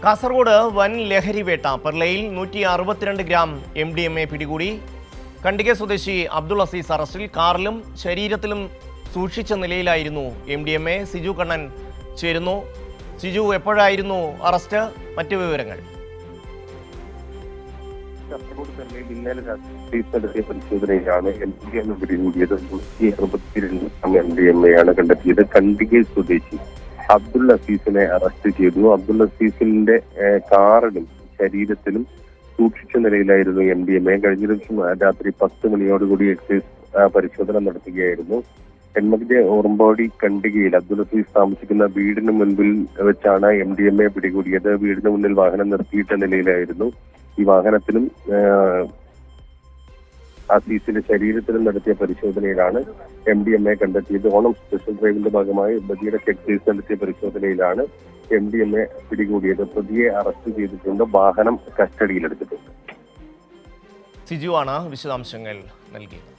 കാസർഗോഡ് വൻ ലഹരിവേട്ട. പെർളയിൽ 162 gram MDMA പിടികൂടി. കണ്ടിക സ്വദേശി അബ്ദുൾ അസീസ് അറസ്റ്റിൽ. കാറിലും ശരീരത്തിലും സൂക്ഷിച്ച നിലയിലായിരുന്നു MDMA. സിജു കണ്ണൻ ചേരുന്നു. സിജു, എപ്പോഴായിരുന്നു അറസ്റ്റ്? മറ്റു വിവരങ്ങൾ. ഇന്നലെ രാത്രി നടത്തിയ പരിശോധനയിലാണ് MDMA പിടികൂടിയത്. 162 MDMA ആണ് കണ്ടെത്തിയത്. കണ്ടിക സ്വദേശി അബ്ദുൾ അസീസിനെ അറസ്റ്റ് ചെയ്തു. അബ്ദുൾ അസീസിന്റെ കാറിലും ശരീരത്തിലും സൂക്ഷിച്ച നിലയിലായിരുന്നു MDMA. കഴിഞ്ഞ ദിവസം രാത്രി 10 മണിയോടുകൂടി എക്സൈസ് പരിശോധന നടത്തുകയായിരുന്നു. ഹെന്മകിന്റെ ഓർമ്പാടി കണ്ടികയിൽ അബ്ദുൾ അസീസ് താമസിക്കുന്ന വീടിന് മുൻപിൽ വെച്ചാണ് MDMA പിടികൂടിയത്. വീടിന് മുന്നിൽ വാഹനം നിർത്തിയിട്ട നിലയിലായിരുന്നു. ഈ വാഹനത്തിലും അസീസിന്റെ ശരീരത്തിലും നടത്തിയ പരിശോധനയിലാണ് MDMA കണ്ടെത്തിയത്. ഓണം സ്പെഷ്യൽ ഡ്രൈവിന്റെ ഭാഗമായി ബദിയുടെ എക്സൈസ് നടത്തിയ പരിശോധനയിലാണ് MDMA പിടികൂടിയത്. പ്രതിയെ അറസ്റ്റ് ചെയ്തിട്ടുണ്ട്. വാഹനം കസ്റ്റഡിയിലെടുത്തിട്ടുണ്ട്. സിജു ആണ് വിശദാംശങ്ങൾ നൽകിയത്.